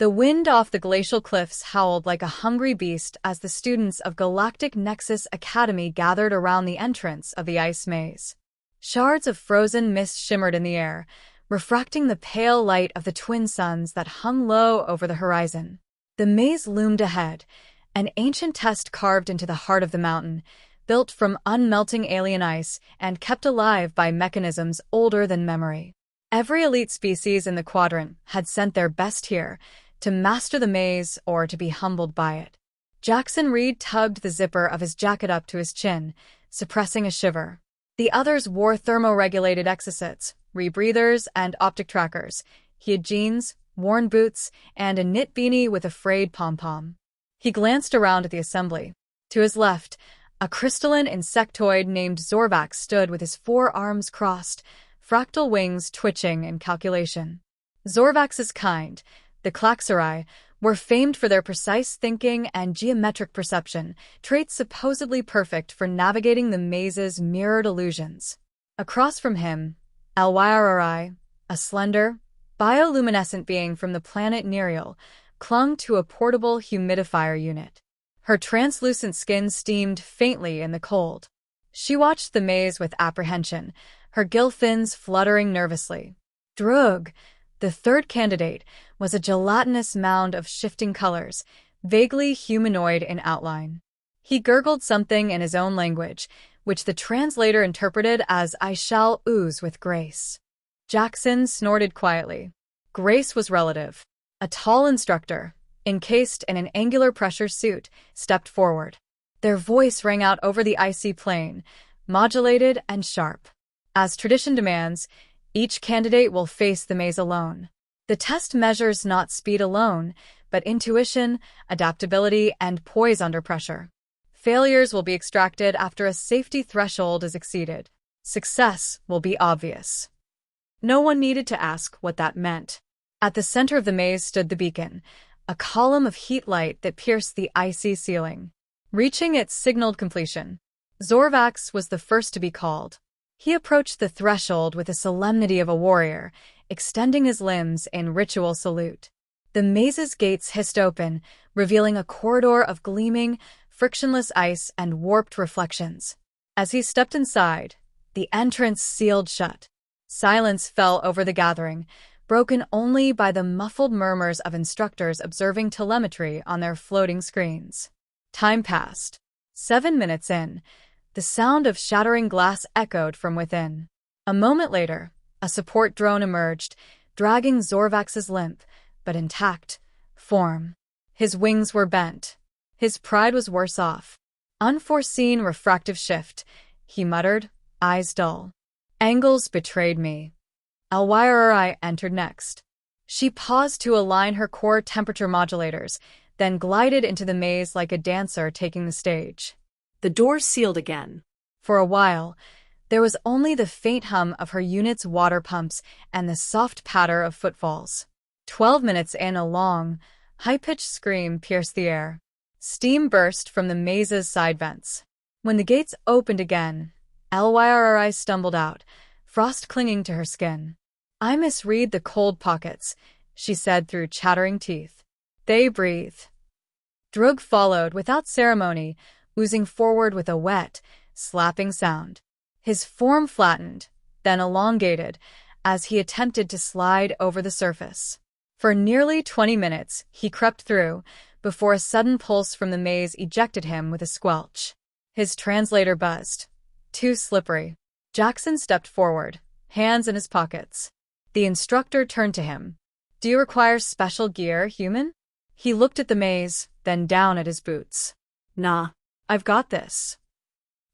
The wind off the glacial cliffs howled like a hungry beast as the students of Galactic Nexus Academy gathered around the entrance of the ice maze. Shards of frozen mist shimmered in the air, refracting the pale light of the twin suns that hung low over the horizon. The maze loomed ahead, an ancient test carved into the heart of the mountain, built from unmelting alien ice and kept alive by mechanisms older than memory. Every elite species in the quadrant had sent their best here, to master the maze or to be humbled by it. Jackson Reed tugged the zipper of his jacket up to his chin, suppressing a shiver. The others wore thermoregulated exosets, rebreathers, and optic trackers. He had jeans, worn boots, and a knit beanie with a frayed pom-pom. He glanced around at the assembly. To his left, a crystalline insectoid named Zorvax stood with his forearms crossed, fractal wings twitching in calculation. Zorvax's kind, the Klaxorai, were famed for their precise thinking and geometric perception, traits supposedly perfect for navigating the maze's mirrored illusions. Across from him, Elwyrrai, a slender, bioluminescent being from the planet Nereal, clung to a portable humidifier unit. Her translucent skin steamed faintly in the cold. She watched the maze with apprehension, her gill fins fluttering nervously. Drug, the third candidate, was a gelatinous mound of shifting colors, vaguely humanoid in outline. He gurgled something in his own language, which the translator interpreted as "I shall ooze with grace." Jackson snorted quietly. Grace was relative. A tall instructor, encased in an angular pressure suit, stepped forward. Their voice rang out over the icy plain, modulated and sharp. As tradition demands, each candidate will face the maze alone. The test measures not speed alone, but intuition, adaptability, and poise under pressure. Failures will be extracted after a safety threshold is exceeded. Success will be obvious. No one needed to ask what that meant. At the center of the maze stood the beacon, a column of heat light that pierced the icy ceiling. Reaching its signaled completion, Zorvax was the first to be called. He approached the threshold with the solemnity of a warrior, extending his limbs in ritual salute. The maze's gates hissed open, revealing a corridor of gleaming, frictionless ice and warped reflections. As he stepped inside, the entrance sealed shut. Silence fell over the gathering, broken only by the muffled murmurs of instructors observing telemetry on their floating screens. Time passed. 7 minutes in, the sound of shattering glass echoed from within. A moment later, a support drone emerged, dragging Zorvax's limp, but intact, form. His wings were bent. His pride was worse off. Unforeseen refractive shift, he muttered, eyes dull. Angles betrayed me. Elwyrrai entered next. She paused to align her core temperature modulators, then glided into the maze like a dancer taking the stage. The door sealed again. For a while, there was only the faint hum of her unit's water pumps and the soft patter of footfalls. 12 minutes in, a long, high-pitched scream pierced the air. Steam burst from the maze's side vents. When the gates opened again, Elwyrrai stumbled out, frost clinging to her skin. "I misread the cold pockets," she said through chattering teeth. "They breathe." Drug followed without ceremony, oozing forward with a wet, slapping sound. His form flattened, then elongated, as he attempted to slide over the surface. For nearly 20 minutes, he crept through, before a sudden pulse from the maze ejected him with a squelch. His translator buzzed. Too slippery. Jackson stepped forward, hands in his pockets. The instructor turned to him. "Do you require special gear, human?" He looked at the maze, then down at his boots. "Nah, I've got this."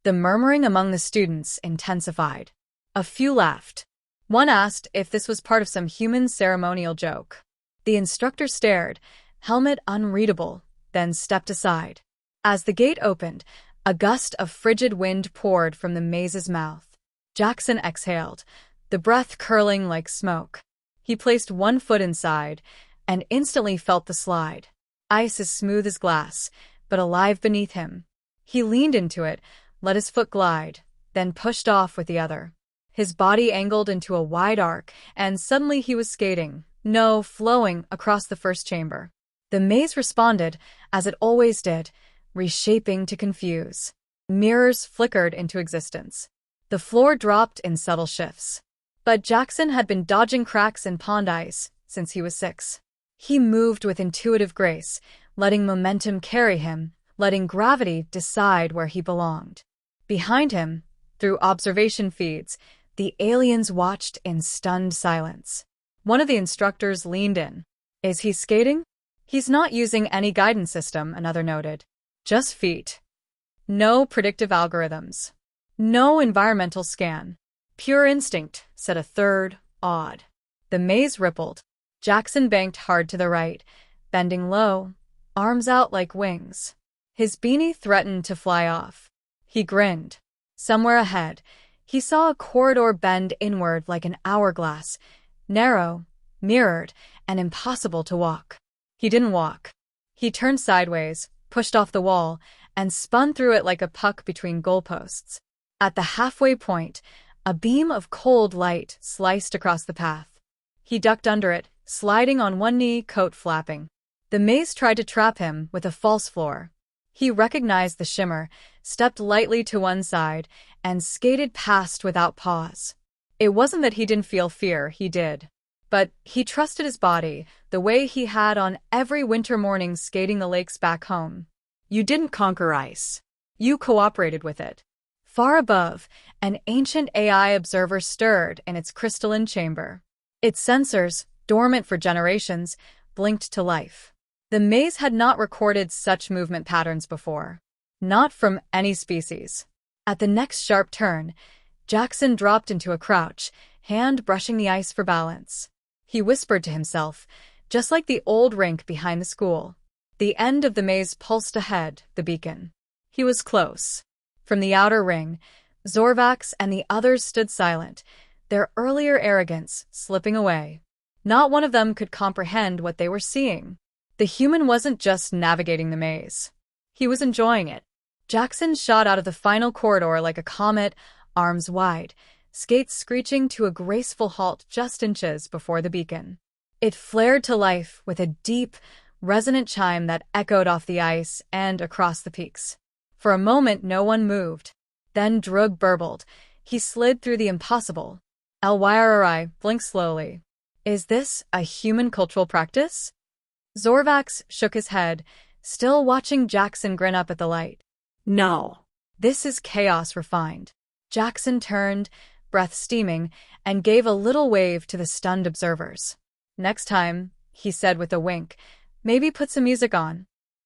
The murmuring among the students intensified. A few laughed. One asked if this was part of some human ceremonial joke. The instructor stared, helmet unreadable, then stepped aside. As the gate opened, a gust of frigid wind poured from the maze's mouth. Jackson exhaled, the breath curling like smoke. He placed one foot inside, and instantly felt the slide. Ice as smooth as glass, but alive beneath him. He leaned into it, let his foot glide, then pushed off with the other. His body angled into a wide arc, and suddenly he was skating, No, flowing across the first chamber. The maze responded, as it always did, reshaping to confuse. Mirrors flickered into existence. The floor dropped in subtle shifts. But Jackson had been dodging cracks in pond ice since he was 6. He moved with intuitive grace, letting momentum carry him, letting gravity decide where he belonged. Behind him, through observation feeds, the aliens watched in stunned silence. One of the instructors leaned in. Is he skating? He's not using any guidance system, another noted. Just feet. No predictive algorithms. No environmental scan. Pure instinct, said a third, awed. The maze rippled. Jackson banked hard to the right, bending low, arms out like wings. His beanie threatened to fly off. He grinned. Somewhere ahead, he saw a corridor bend inward like an hourglass, narrow, mirrored, and impossible to walk. He didn't walk. He turned sideways, pushed off the wall, and spun through it like a puck between goalposts. At the halfway point, a beam of cold light sliced across the path. He ducked under it, sliding on one knee, coat flapping. The maze tried to trap him with a false floor. He recognized the shimmer, stepped lightly to one side, and skated past without pause. It wasn't that he didn't feel fear, he did. But he trusted his body, the way he had on every winter morning skating the lakes back home. You didn't conquer ice. You cooperated with it. Far above, an ancient AI observer stirred in its crystalline chamber. Its sensors, dormant for generations, blinked to life. The maze had not recorded such movement patterns before. Not from any species. At the next sharp turn, Jackson dropped into a crouch, hand brushing the ice for balance. He whispered to himself, just like the old rink behind the school. The end of the maze pulsed ahead, the beacon. He was close. From the outer ring, Zorvax and the others stood silent, their earlier arrogance slipping away. Not one of them could comprehend what they were seeing. The human wasn't just navigating the maze. He was enjoying it. Jackson shot out of the final corridor like a comet, arms wide, skates screeching to a graceful halt just inches before the beacon. It flared to life with a deep, resonant chime that echoed off the ice and across the peaks. For a moment, no one moved. Then Drug burbled. He slid through the impossible. Elwyri blinked slowly. Is this a human cultural practice? Zorvax shook his head, still watching Jackson grin up at the light. No. This is chaos refined. Jackson turned, breath steaming, and gave a little wave to the stunned observers. Next time, he said with a wink, maybe put some music on.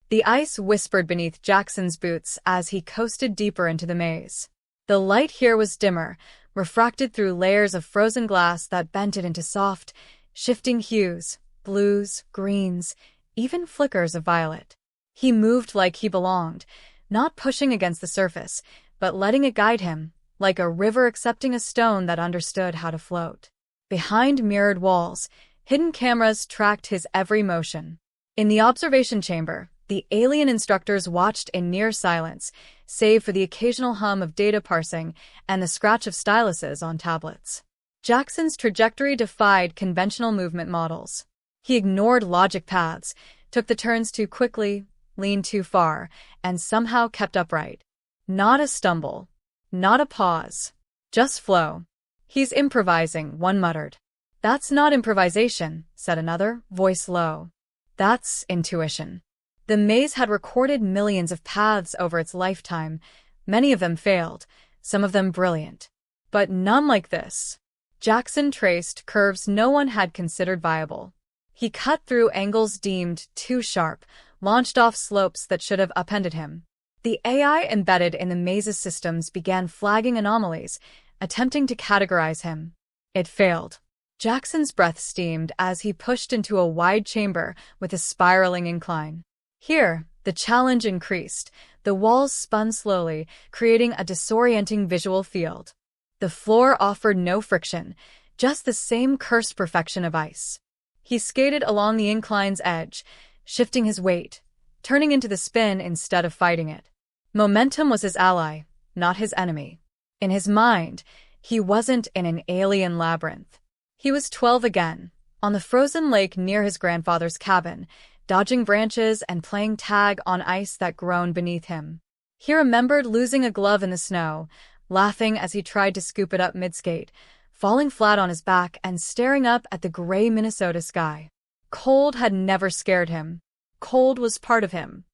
The ice whispered beneath Jackson's boots as he coasted deeper into the maze. The light here was dimmer, refracted through layers of frozen glass that bent it into soft, shifting hues, blues, greens, even flickers of violet. He moved like he belonged, not pushing against the surface, but letting it guide him, like a river accepting a stone that understood how to float. Behind mirrored walls, hidden cameras tracked his every motion. In the observation chamber, the alien instructors watched in near silence, save for the occasional hum of data parsing and the scratch of styluses on tablets. Jackson's trajectory defied conventional movement models. He ignored logic paths, took the turns too quickly, leaned too far, and somehow kept upright. Not a stumble. Not a pause. Just flow. He's improvising, one muttered. That's not improvisation, said another, voice low. That's intuition. The maze had recorded millions of paths over its lifetime. Many of them failed, some of them brilliant. But none like this. Jackson traced curves no one had considered viable. He cut through angles deemed too sharp, launched off slopes that should have upended him. The AI embedded in the maze's systems began flagging anomalies, attempting to categorize him. It failed. Jackson's breath steamed as he pushed into a wide chamber with a spiraling incline. Here, the challenge increased. The walls spun slowly, creating a disorienting visual field. The floor offered no friction, just the same cursed perfection of ice. He skated along the incline's edge, shifting his weight, turning into the spin instead of fighting it. Momentum was his ally, not his enemy. In his mind, he wasn't in an alien labyrinth. He was 12 again, on the frozen lake near his grandfather's cabin, dodging branches and playing tag on ice that groaned beneath him. He remembered losing a glove in the snow, laughing as he tried to scoop it up mid-skate, falling flat on his back and staring up at the gray Minnesota sky. Cold had never scared him. Cold was part of him.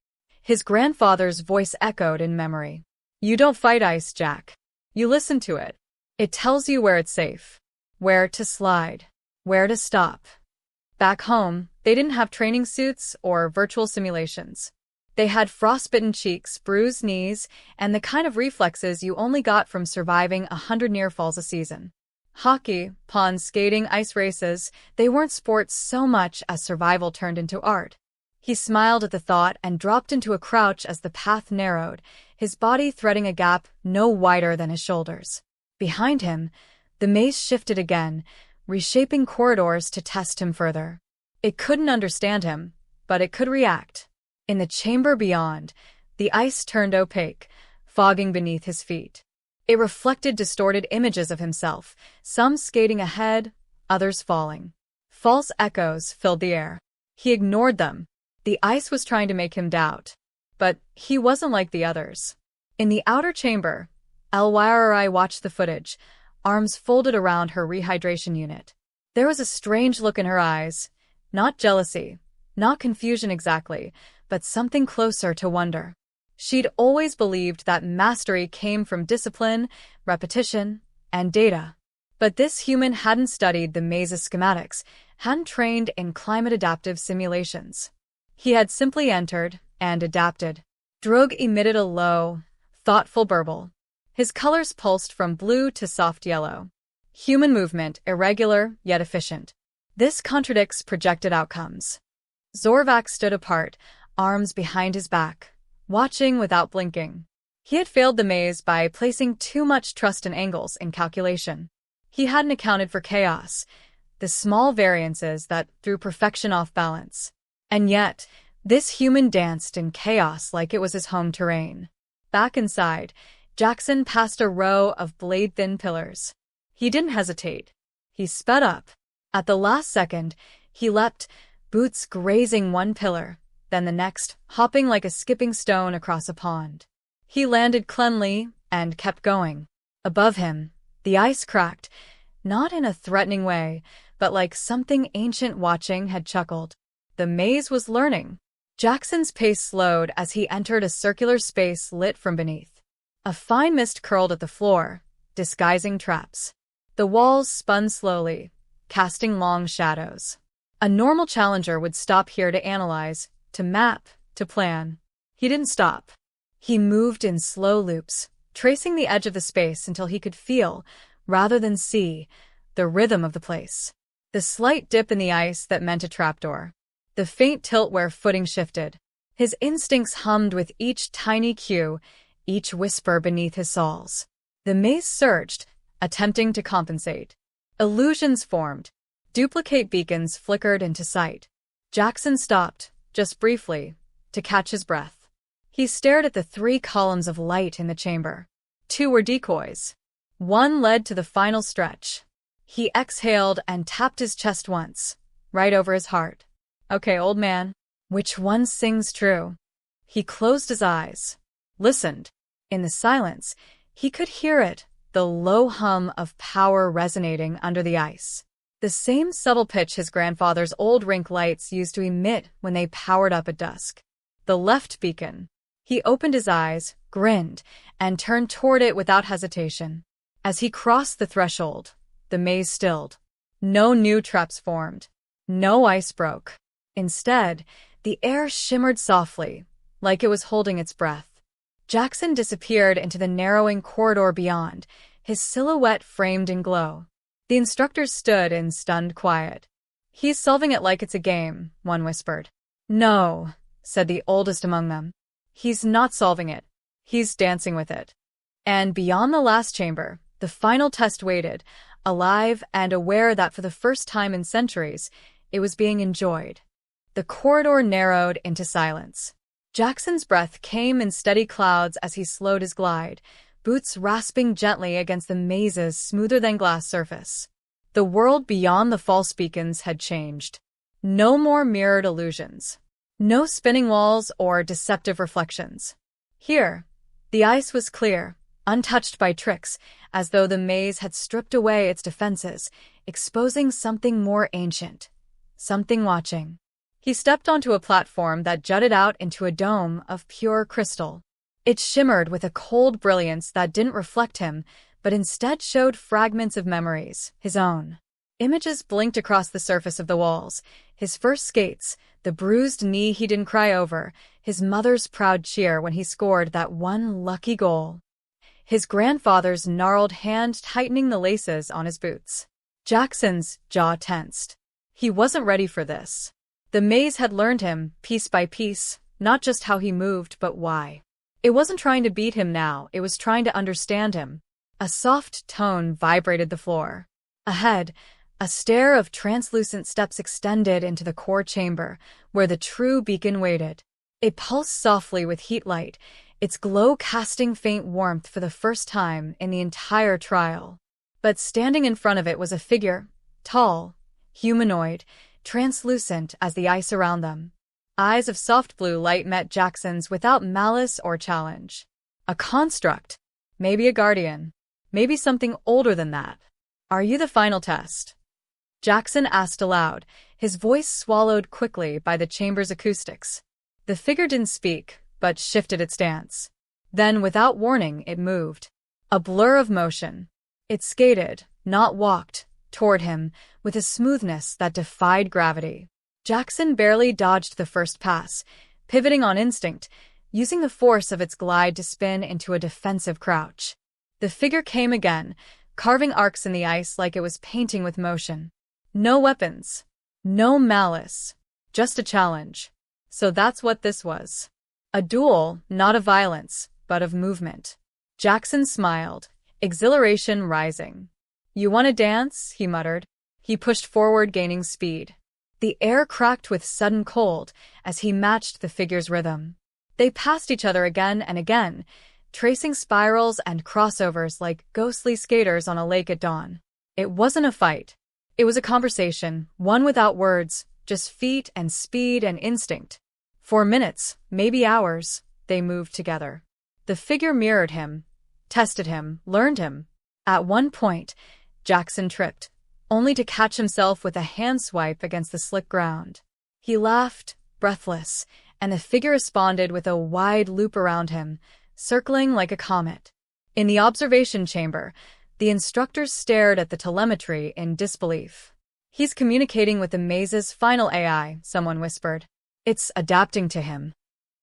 His grandfather's voice echoed in memory. "You don't fight ice, Jack. You listen to it. It tells you where it's safe, where to slide, where to stop." Back home, they didn't have training suits or virtual simulations. They had frostbitten cheeks, bruised knees, and the kind of reflexes you only got from surviving 100 near falls a season. Hockey, pond skating, ice races, they weren't sports so much as survival turned into art. He smiled at the thought and dropped into a crouch as the path narrowed, his body threading a gap no wider than his shoulders. Behind him, the maze shifted again, reshaping corridors to test him further. It couldn't understand him, but it could react. In the chamber beyond, the ice turned opaque, fogging beneath his feet. It reflected distorted images of himself, some skating ahead, others falling. False echoes filled the air. He ignored them. The ice was trying to make him doubt. But he wasn't like the others. In the outer chamber, Lyri watched the footage, arms folded around her rehydration unit. There was a strange look in her eyes. Not jealousy, not confusion exactly, but something closer to wonder. She'd always believed that mastery came from discipline, repetition, and data. But this human hadn't studied the maze's schematics, hadn't trained in climate-adaptive simulations. He had simply entered and adapted. Droog emitted a low, thoughtful burble. His colors pulsed from blue to soft yellow. Human movement, irregular yet efficient. This contradicts projected outcomes. Zorvac stood apart, arms behind his back, watching without blinking. He had failed the maze by placing too much trust in angles in calculation. He hadn't accounted for chaos, the small variances that threw perfection off balance. And yet, this human danced in chaos like it was his home terrain. Back inside, Jackson passed a row of blade-thin pillars. He didn't hesitate. He sped up. At the last second, he leapt, boots grazing one pillar, then the next, hopping like a skipping stone across a pond. He landed cleanly and kept going. Above him, the ice cracked, not in a threatening way, but like something ancient watching had chuckled. The maze was learning. Jackson's pace slowed as he entered a circular space lit from beneath. A fine mist curled at the floor, disguising traps. The walls spun slowly, casting long shadows. A normal challenger would stop here to analyze, to map, to plan. He didn't stop. He moved in slow loops, tracing the edge of the space until he could feel, rather than see, the rhythm of the place. The slight dip in the ice that meant a trapdoor. The faint tilt where footing shifted. His instincts hummed with each tiny cue, each whisper beneath his soles. The maze surged, attempting to compensate. Illusions formed. Duplicate beacons flickered into sight. Jackson stopped, just briefly, to catch his breath. He stared at the 3 columns of light in the chamber. 2 were decoys. 1 led to the final stretch. He exhaled and tapped his chest once, right over his heart. "Okay, old man, which one sings true?" He closed his eyes, listened. In the silence, he could hear it, the low hum of power resonating under the ice. The same subtle pitch his grandfather's old rink lights used to emit when they powered up at dusk. The left beacon. He opened his eyes, grinned, and turned toward it without hesitation. As he crossed the threshold, the maze stilled. No new traps formed. No ice broke. Instead, the air shimmered softly, like it was holding its breath. Jackson disappeared into the narrowing corridor beyond, his silhouette framed in glow. The instructors stood in stunned quiet. "He's solving it like it's a game," one whispered. "No," said the oldest among them. "He's not solving it. He's dancing with it." And beyond the last chamber, the final test waited, alive and aware that for the first time in centuries, it was being enjoyed. The corridor narrowed into silence. Jackson's breath came in steady clouds as he slowed his glide, boots rasping gently against the maze's smoother-than-glass surface. The world beyond the false beacons had changed. No more mirrored illusions. No spinning walls or deceptive reflections. Here, the ice was clear, untouched by tricks, as though the maze had stripped away its defenses, exposing something more ancient. Something watching. He stepped onto a platform that jutted out into a dome of pure crystal. It shimmered with a cold brilliance that didn't reflect him, but instead showed fragments of memories, his own. Images blinked across the surface of the walls. His first skates, the bruised knee he didn't cry over, his mother's proud cheer when he scored that one lucky goal. His grandfather's gnarled hand tightening the laces on his boots. Jackson's jaw tensed. He wasn't ready for this. The maze had learned him, piece by piece, not just how he moved but why. It wasn't trying to beat him now, it was trying to understand him. A soft tone vibrated the floor. Ahead, a stair of translucent steps extended into the core chamber, where the true beacon waited. It pulsed softly with heat light, its glow casting faint warmth for the first time in the entire trial. But standing in front of it was a figure, tall, humanoid, translucent as the ice around them. Eyes of soft blue light met Jackson's without malice or challenge. A construct, maybe a guardian, maybe something older than that. "Are you the final test?" Jackson asked aloud, his voice swallowed quickly by the chamber's acoustics. The figure didn't speak, but shifted its stance. Then, without warning, it moved. A blur of motion. It skated, not walked, toward him, with a smoothness that defied gravity. Jackson barely dodged the first pass, pivoting on instinct, using the force of its glide to spin into a defensive crouch. The figure came again, carving arcs in the ice like it was painting with motion. No weapons. No malice. Just a challenge. So that's what this was. A duel, not of violence, but of movement. Jackson smiled, exhilaration rising. "You want to dance?" he muttered. He pushed forward, gaining speed. The air cracked with sudden cold as he matched the figure's rhythm. They passed each other again and again, tracing spirals and crossovers like ghostly skaters on a lake at dawn. It wasn't a fight. It was a conversation, one without words, just feet and speed and instinct. For minutes, maybe hours, they moved together. The figure mirrored him, tested him, learned him. At one point, Jackson tripped, only to catch himself with a hand swipe against the slick ground. He laughed, breathless, and the figure responded with a wide loop around him, circling like a comet. In the observation chamber, the instructors stared at the telemetry in disbelief. "He's communicating with the maze's final AI," someone whispered. "It's adapting to him."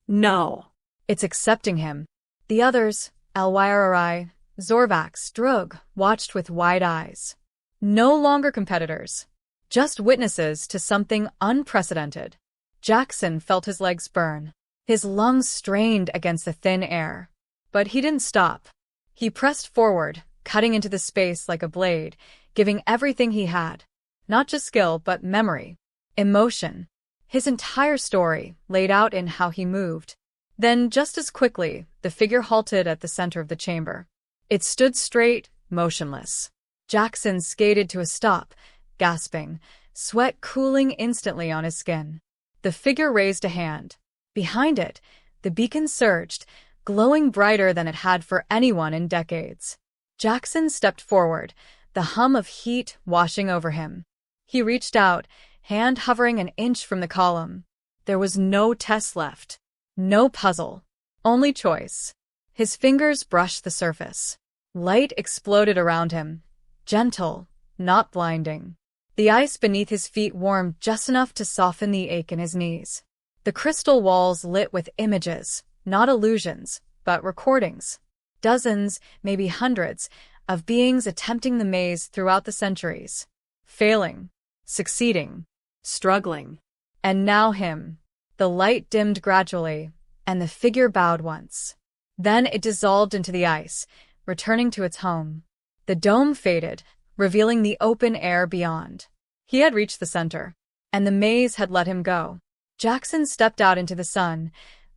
No. "It's accepting him." The others, Lyri, Zorvax, Drug, watched with wide eyes. No longer competitors. Just witnesses to something unprecedented. Jackson felt his legs burn. His lungs strained against the thin air. But he didn't stop. He pressed forward, cutting into the space like a blade, giving everything he had. Not just skill, but memory. Emotion. His entire story, laid out in how he moved. Then, just as quickly, the figure halted at the center of the chamber. It stood straight, motionless. Jackson skated to a stop, gasping, sweat cooling instantly on his skin. The figure raised a hand. Behind it, the beacon surged, glowing brighter than it had for anyone in decades. Jackson stepped forward, the hum of heat washing over him. He reached out, hand hovering an inch from the column. There was no test left. No puzzle. Only choice. His fingers brushed the surface. Light exploded around him. Gentle, not blinding. The ice beneath his feet warmed just enough to soften the ache in his knees. The crystal walls lit with images, not illusions, but recordings. Dozens, maybe hundreds, of beings attempting the maze throughout the centuries. Failing. Succeeding. Struggling. And now him. The light dimmed gradually, and the figure bowed once. Then it dissolved into the ice, returning to its home. The dome faded, revealing the open air beyond. He had reached the center, and the maze had let him go. Jackson stepped out into the sun,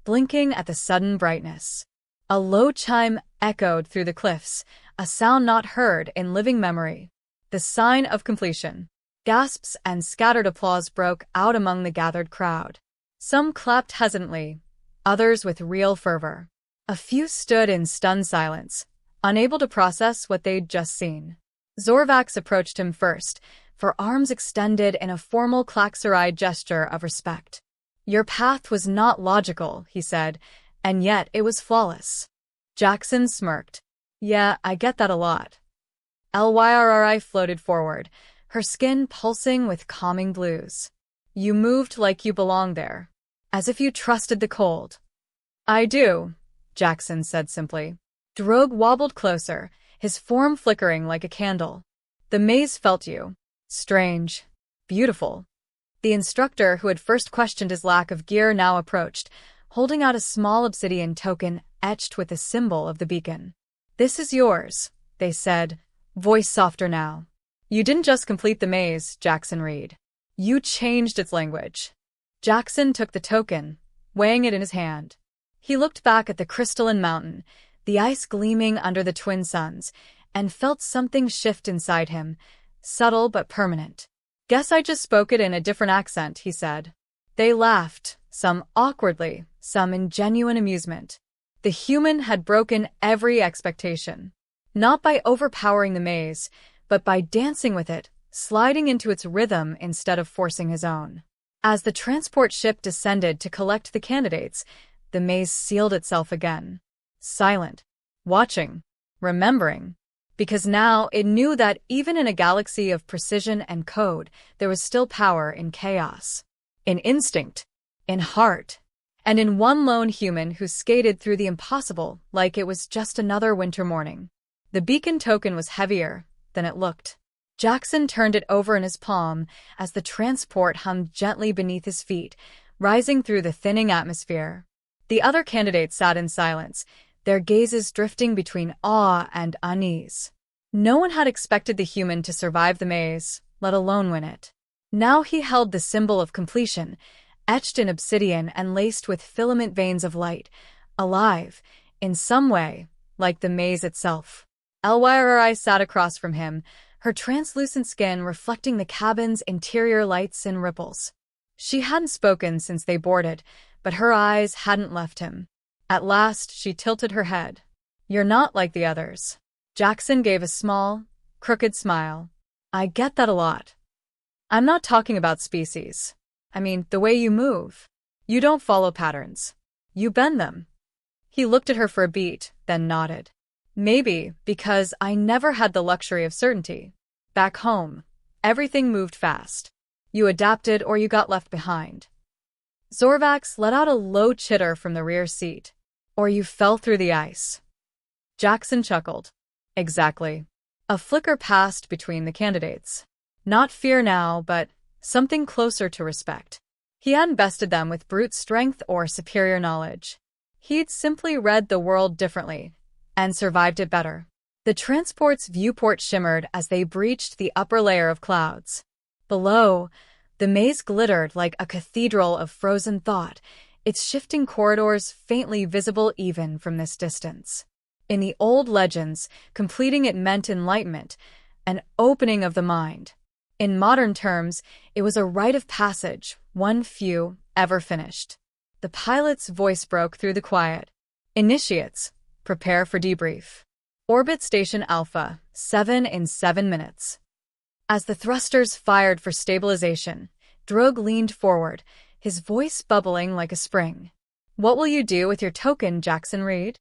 blinking at the sudden brightness. A low chime echoed through the cliffs, a sound not heard in living memory. The sign of completion. Gasps and scattered applause broke out among the gathered crowd. Some clapped hesitantly, others with real fervor. A few stood in stunned silence, unable to process what they'd just seen. Zorvax approached him first, for arms extended in a formal Klaxoride gesture of respect. Your path was not logical, he said, and yet it was flawless. Jackson smirked. Yeah, I get that a lot. Lyrri floated forward, her skin pulsing with calming blues. You moved like you belonged there, as if you trusted the cold. I do, Jackson said simply. Drogue wobbled closer, his form flickering like a candle. The maze felt you. Strange. Beautiful. The instructor who had first questioned his lack of gear now approached, holding out a small obsidian token etched with the symbol of the beacon. This is yours, they said, voice softer now. You didn't just complete the maze, Jackson read. You changed its language. Jackson took the token, weighing it in his hand. He looked back at the crystalline mountain, the ice gleaming under the twin suns, and felt something shift inside him, subtle but permanent. Guess I just spoke it in a different accent, he said. They laughed, some awkwardly, some in genuine amusement. The human had broken every expectation. Not by overpowering the maze, but by dancing with it, sliding into its rhythm instead of forcing his own. As the transport ship descended to collect the candidates, the maze sealed itself again. Silent. Watching. Remembering. Because now it knew that even in a galaxy of precision and code, there was still power in chaos. In instinct. In heart. And in one lone human who skated through the impossible like it was just another winter morning. The beacon token was heavier than it looked. Jackson turned it over in his palm as the transport hummed gently beneath his feet, rising through the thinning atmosphere. The other candidates sat in silence, their gazes drifting between awe and unease. No one had expected the human to survive the maze, let alone win it. Now he held the symbol of completion, etched in obsidian and laced with filament veins of light, alive, in some way, like the maze itself. Lyrri sat across from him, her translucent skin reflecting the cabin's interior lights and ripples. She hadn't spoken since they boarded, but her eyes hadn't left him. At last, she tilted her head. You're not like the others. Jackson gave a small, crooked smile. I get that a lot. I'm not talking about species. I mean, the way you move. You don't follow patterns. You bend them. He looked at her for a beat, then nodded. Maybe because I never had the luxury of certainty. Back home, everything moved fast. You adapted or you got left behind. Zorvax let out a low chitter from the rear seat. Or you fell through the ice. Jackson chuckled. Exactly. A flicker passed between the candidates. Not fear now, but something closer to respect. He hadn't bested them with brute strength or superior knowledge. He'd simply read the world differently and survived it better. The transport's viewport shimmered as they breached the upper layer of clouds. Below, the maze glittered like a cathedral of frozen thought, its shifting corridors faintly visible even from this distance. In the old legends, completing it meant enlightenment, an opening of the mind. In modern terms, it was a rite of passage, one few ever finished. The pilot's voice broke through the quiet. Initiates, prepare for debrief. Orbit Station Alpha, 7 in 7 minutes. As the thrusters fired for stabilization, Drogue leaned forward, his voice bubbling like a spring. What will you do with your token, Jackson Reed?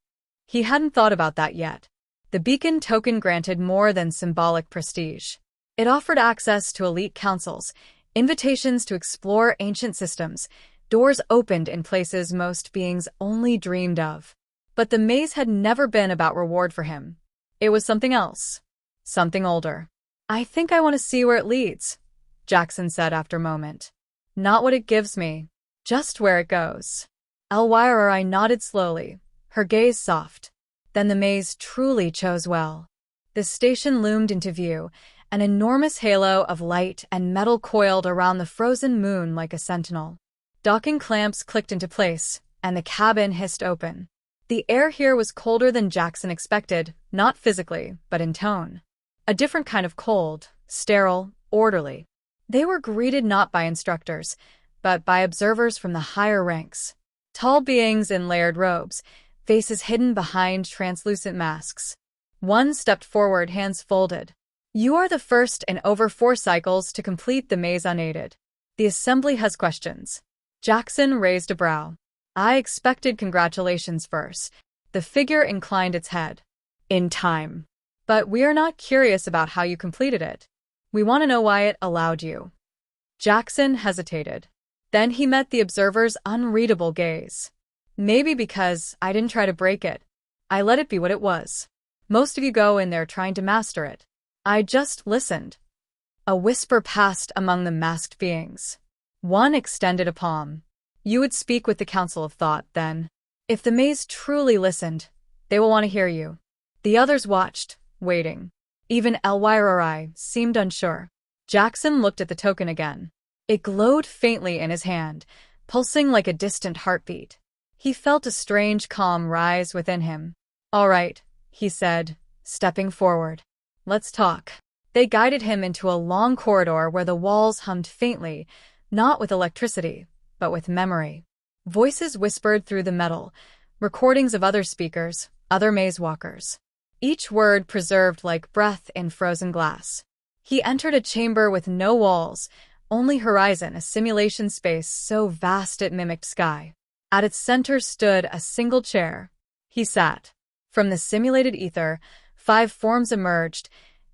He hadn't thought about that yet. The beacon token granted more than symbolic prestige. It offered access to elite councils, invitations to explore ancient systems, doors opened in places most beings only dreamed of. But the maze had never been about reward for him. It was something else. Something older. I think I want to see where it leads, Jackson said after a moment. Not what it gives me, just where it goes. Lyrri nodded slowly, her gaze soft. Then the maze truly chose well. The station loomed into view, an enormous halo of light and metal coiled around the frozen moon like a sentinel. Docking clamps clicked into place, and the cabin hissed open. The air here was colder than Jackson expected, not physically, but in tone. A different kind of cold, sterile, orderly. They were greeted not by instructors, but by observers from the higher ranks. Tall beings in layered robes, faces hidden behind translucent masks. One stepped forward, hands folded. You are the first in over 4 cycles to complete the maze unaided. The assembly has questions. Jackson raised a brow. I expected congratulations first. The figure inclined its head. In time. But we are not curious about how you completed it. We want to know why it allowed you. Jackson hesitated. Then he met the observer's unreadable gaze. Maybe because I didn't try to break it. I let it be what it was. Most of you go in there trying to master it. I just listened. A whisper passed among the masked beings. One extended a palm. You would speak with the Council of Thought, then. If the maze truly listened, they will want to hear you. The others watched, waiting. Even Elwyrori seemed unsure. Jackson looked at the token again. It glowed faintly in his hand, pulsing like a distant heartbeat. He felt a strange calm rise within him. All right, he said, stepping forward. Let's talk. They guided him into a long corridor where the walls hummed faintly, not with electricity, but with memory. Voices whispered through the metal, recordings of other speakers, other maze walkers. Each word preserved like breath in frozen glass. He entered a chamber with no walls, only horizon, a simulation space so vast it mimicked sky. At its center stood a single chair. He sat. From the simulated ether, 5 forms emerged,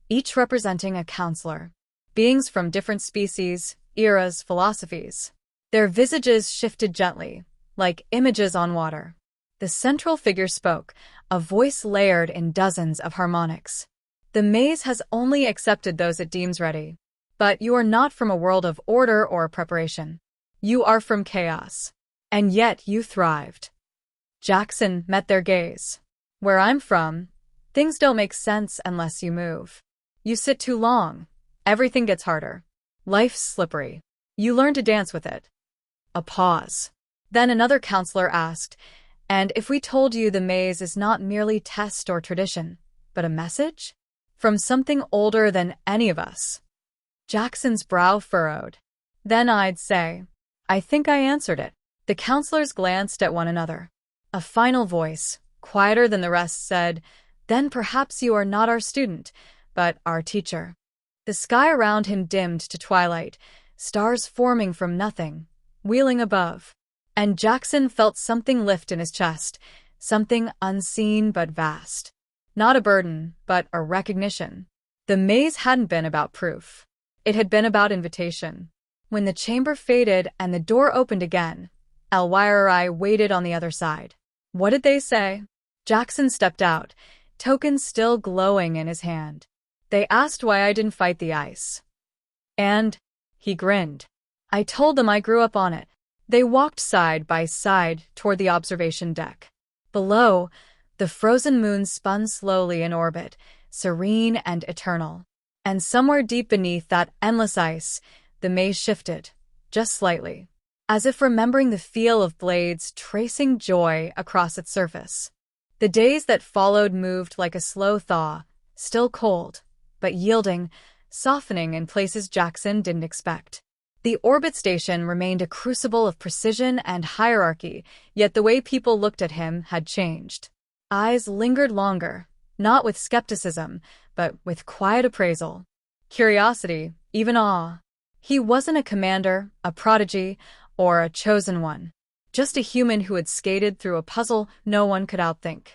each representing a counselor. Beings from different species, eras, philosophies. Their visages shifted gently, like images on water. The central figure spoke, a voice layered in dozens of harmonics. The maze has only accepted those it deems ready. But you are not from a world of order or preparation. You are from chaos. And yet you thrived. Jackson met their gaze. Where I'm from, things don't make sense unless you move. You sit too long. Everything gets harder. Life's slippery. You learn to dance with it. A pause. Then another counselor asked, and if we told you the maze is not merely test or tradition, but a message? From something older than any of us. Jackson's brow furrowed. Then I'd say, I think I answered it. The counselors glanced at one another. A final voice, quieter than the rest, said, then perhaps you are not our student, but our teacher. The sky around him dimmed to twilight, stars forming from nothing, wheeling above. And Jackson felt something lift in his chest, something unseen but vast. Not a burden, but a recognition. The maze hadn't been about proof. It had been about invitation. When the chamber faded and the door opened again, Elwyrori waited on the other side. What did they say? Jackson stepped out, token still glowing in his hand. They asked why I didn't fight the ice. And, he grinned. I told them I grew up on it. They walked side by side toward the observation deck. Below, the frozen moon spun slowly in orbit, serene and eternal. And somewhere deep beneath that endless ice, the maze shifted, just slightly, as if remembering the feel of blades tracing joy across its surface. The days that followed moved like a slow thaw, still cold, but yielding, softening in places Jackson didn't expect. The orbit station remained a crucible of precision and hierarchy, yet the way people looked at him had changed. Eyes lingered longer, not with skepticism, but with quiet appraisal. Curiosity, even awe. He wasn't a commander, a prodigy, or a chosen one. Just a human who had skated through a puzzle no one could outthink.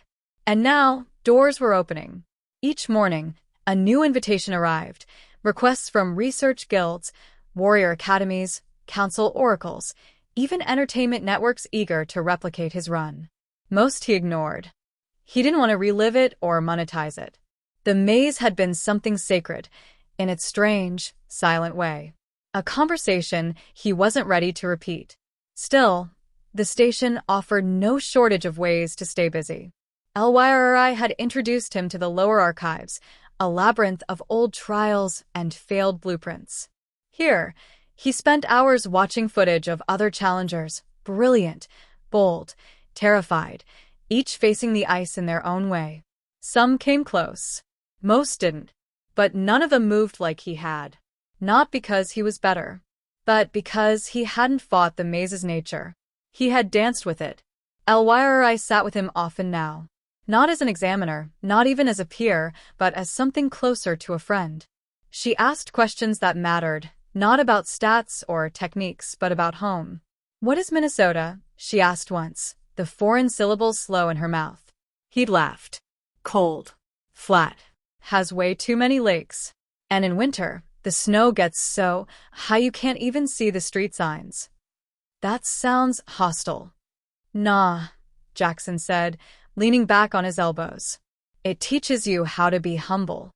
And now, doors were opening. Each morning, a new invitation arrived, requests from research guilds, warrior academies, council oracles, even entertainment networks eager to replicate his run. Most he ignored. He didn't want to relive it or monetize it. The maze had been something sacred, in its strange, silent way. A conversation he wasn't ready to repeat. Still, the station offered no shortage of ways to stay busy. Elwyrori had introduced him to the lower archives, a labyrinth of old trials and failed blueprints. Here, he spent hours watching footage of other challengers, brilliant, bold, terrified, each facing the ice in their own way. Some came close. Most didn't. but none of them moved like he had. Not because he was better, but because he hadn't fought the maze's nature. He had danced with it. LYRI sat with him often now. Not as an examiner, not even as a peer, but as something closer to a friend. She asked questions that mattered, not about stats or techniques, but about home. "What is Minnesota?" she asked once, the foreign syllables slow in her mouth. He'd laughed. Cold. Flat. Has way too many lakes. And in winter, the snow gets so high you can't even see the street signs. That sounds hostile. Nah, Jackson said, leaning back on his elbows. It teaches you how to be humble.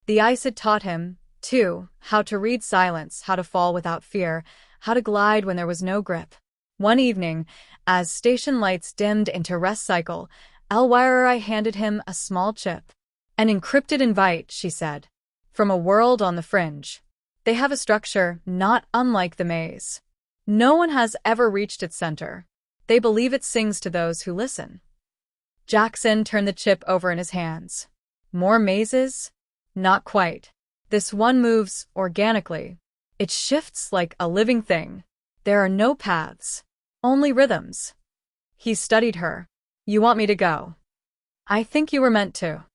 The ice had taught him, too, how to read silence, how to fall without fear, how to glide when there was no grip. One evening, as station lights dimmed into rest cycle, LYRI handed him a small chip. An encrypted invite, she said. From a world on the fringe. They have a structure not unlike the maze. No one has ever reached its center. They believe it sings to those who listen. Jackson turned the chip over in his hands. More mazes? Not quite. This one moves organically. It shifts like a living thing. There are no paths. Only rhythms. He studied her. You want me to go? I think you were meant to.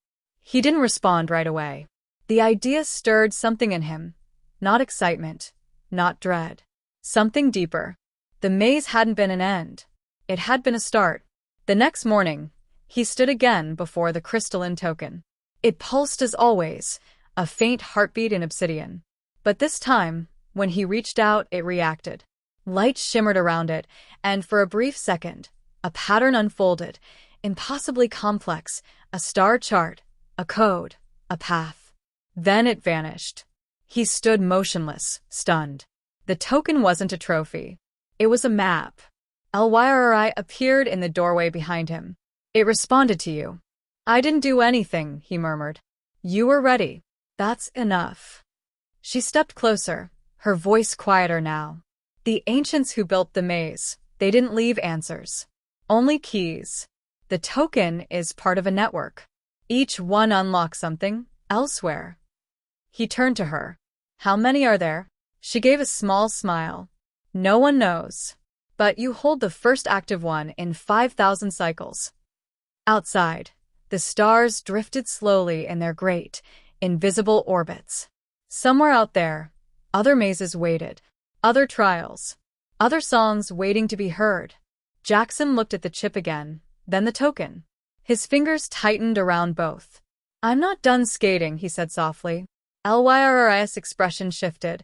He didn't respond right away. The idea stirred something in him. Not excitement. Not dread. Something deeper. The maze hadn't been an end. It had been a start. The next morning, he stood again before the crystalline token. It pulsed as always, a faint heartbeat in obsidian. But this time, when he reached out, it reacted. Light shimmered around it, and for a brief second, a pattern unfolded, impossibly complex, a star chart, a code, a path. Then it vanished. He stood motionless, stunned. The token wasn't a trophy. It was a map. LYRI appeared in the doorway behind him. It responded to you. I didn't do anything, he murmured. You were ready. That's enough. She stepped closer, her voice quieter now. The ancients who built the maze, they didn't leave answers. Only keys. The token is part of a network. Each one unlocks something elsewhere. He turned to her. How many are there? She gave a small smile. No one knows. But you hold the first active one in 5,000 cycles. Outside, the stars drifted slowly in their great, invisible orbits. Somewhere out there, other mazes waited, other trials, other songs waiting to be heard. Jackson looked at the chip again, then the token. His fingers tightened around both. I'm not done skating, he said softly. LYRI's expression shifted,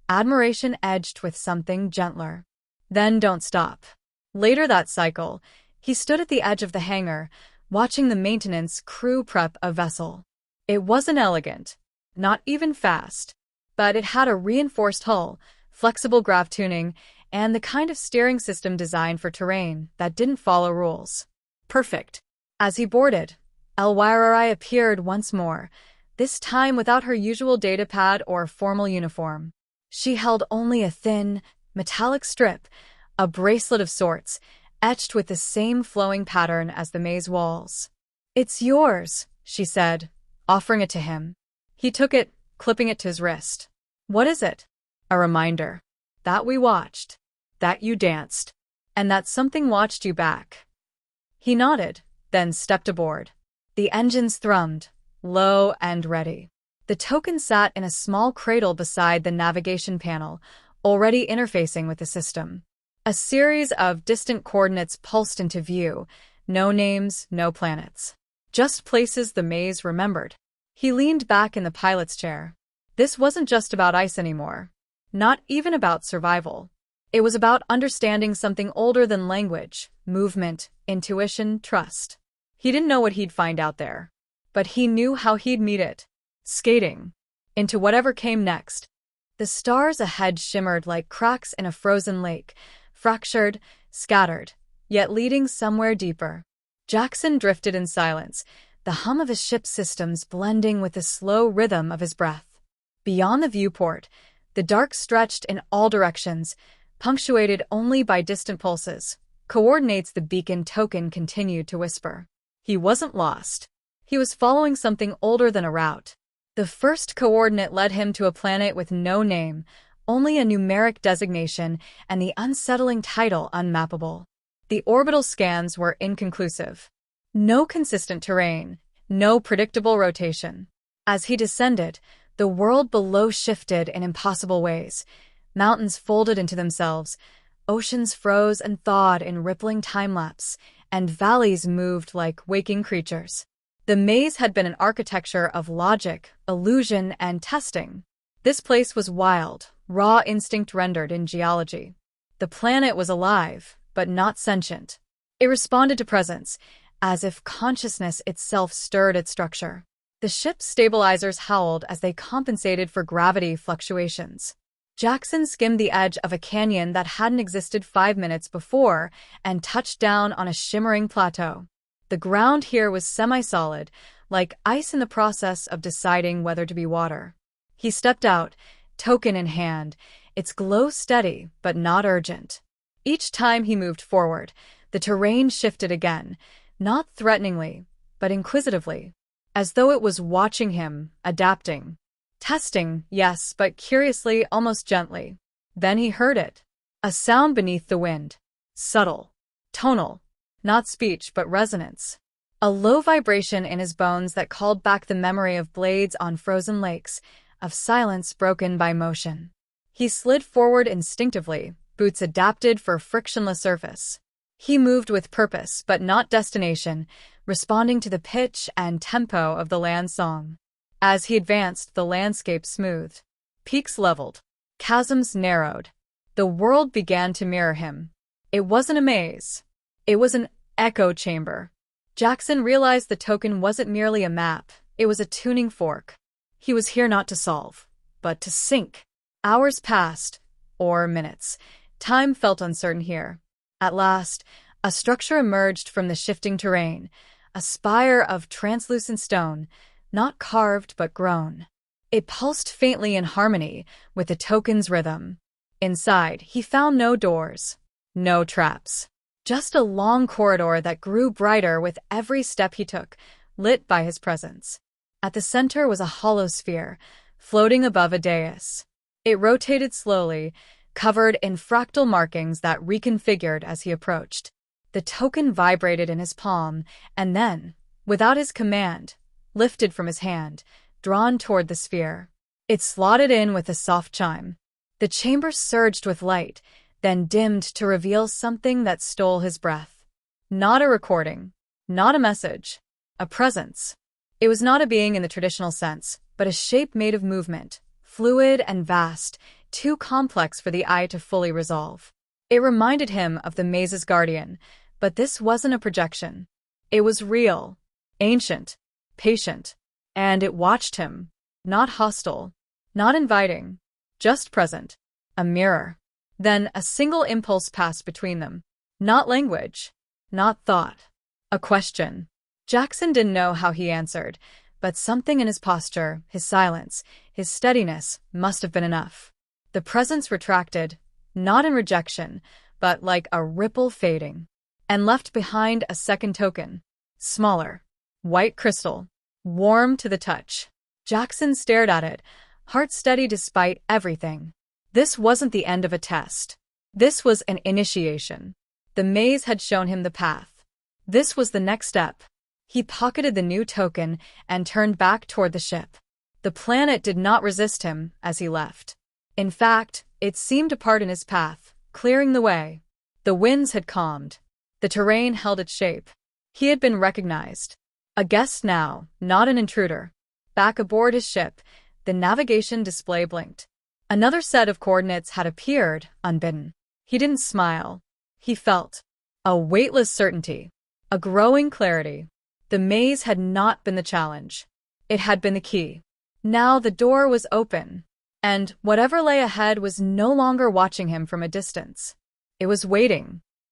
admiration edged with something gentler. Then don't stop. Later that cycle, he stood at the edge of the hangar, watching the maintenance crew prep a vessel. It wasn't elegant, not even fast, but it had a reinforced hull, flexible grav tuning, and the kind of steering system designed for terrain that didn't follow rules. Perfect. As he boarded, LYRI appeared once more, this time without her usual datapad or formal uniform. She held only a thin, metallic strip, a bracelet of sorts, etched with the same flowing pattern as the maze walls. It's yours, she said, offering it to him. He took it, clipping it to his wrist. What is it? A reminder. That we watched. That you danced. And that something watched you back. He nodded, then stepped aboard. The engines thrummed, low and ready. The token sat in a small cradle beside the navigation panel, already interfacing with the system. A series of distant coordinates pulsed into view, no names, no planets. Just places the maze remembered. He leaned back in the pilot's chair. This wasn't just about ice anymore. Not even about survival. It was about understanding something older than language, movement, intuition, trust. He didn't know what he'd find out there. But he knew how he'd meet it. Skating. Into whatever came next. The stars ahead shimmered like cracks in a frozen lake, fractured, scattered, yet leading somewhere deeper. Jackson drifted in silence, the hum of his ship's systems blending with the slow rhythm of his breath. Beyond the viewport, the dark stretched in all directions, punctuated only by distant pulses. Coordinates the beacon token continued to whisper. He wasn't lost. He was following something older than a route. The first coordinate led him to a planet with no name, only a numeric designation and the unsettling title unmappable. The orbital scans were inconclusive. No consistent terrain, no predictable rotation. As he descended, the world below shifted in impossible ways. Mountains folded into themselves, oceans froze and thawed in rippling time-lapse, and valleys moved like waking creatures. The maze had been an architecture of logic, illusion, and testing. This place was wild, raw instinct rendered in geology. The planet was alive, but not sentient. It responded to presence, as if consciousness itself stirred its structure. The ship's stabilizers howled as they compensated for gravity fluctuations. Jackson skimmed the edge of a canyon that hadn't existed 5 minutes before and touched down on a shimmering plateau. The ground here was semi-solid, like ice in the process of deciding whether to be water. He stepped out, token in hand, its glow steady but not urgent. Each time he moved forward, the terrain shifted again, not threateningly, but inquisitively, as though it was watching him, adapting. Testing, yes, but curiously, almost gently. Then he heard it. A sound beneath the wind. Subtle. Tonal. Not speech, but resonance. A low vibration in his bones that called back the memory of blades on frozen lakes, of silence broken by motion. He slid forward instinctively, boots adapted for frictionless surface. He moved with purpose, but not destination, responding to the pitch and tempo of the land song. As he advanced, the landscape smoothed. Peaks leveled. Chasms narrowed. The world began to mirror him. It wasn't a maze. It was an echo chamber. Jackson realized the token wasn't merely a map, it was a tuning fork. He was here not to solve, but to sync. Hours passed, or minutes. Time felt uncertain here. At last, a structure emerged from the shifting terrain, a spire of translucent stone, not carved but grown. It pulsed faintly in harmony with the token's rhythm. Inside, he found no doors, no traps. Just a long corridor that grew brighter with every step he took, lit by his presence. At the center was a hollow sphere, floating above a dais. It rotated slowly, covered in fractal markings that reconfigured as he approached. The token vibrated in his palm, and then, without his command, lifted from his hand, drawn toward the sphere. It slotted in with a soft chime. The chamber surged with light, then dimmed to reveal something that stole his breath. Not a recording, not a message, a presence. It was not a being in the traditional sense, but a shape made of movement, fluid and vast, too complex for the eye to fully resolve. It reminded him of the maze's guardian, but this wasn't a projection. It was real, ancient, patient, and it watched him, not hostile, not inviting, just present, a mirror. Then a single impulse passed between them. Not language, not thought, a question. Jackson didn't know how he answered, but something in his posture, his silence, his steadiness must have been enough. The presence retracted, not in rejection, but like a ripple fading, and left behind a second token, smaller, white crystal, warm to the touch. Jackson stared at it, heart steady despite everything. This wasn't the end of a test. This was an initiation. The maze had shown him the path. This was the next step. He pocketed the new token and turned back toward the ship. The planet did not resist him as he left. In fact, it seemed to part in his path, clearing the way. The winds had calmed. The terrain held its shape. He had been recognized. A guest now, not an intruder. Back aboard his ship, the navigation display blinked. Another set of coordinates had appeared, unbidden. He didn't smile. He felt a weightless certainty, a growing clarity. The maze had not been the challenge. It had been the key. Now the door was open, and whatever lay ahead was no longer watching him from a distance. It was waiting.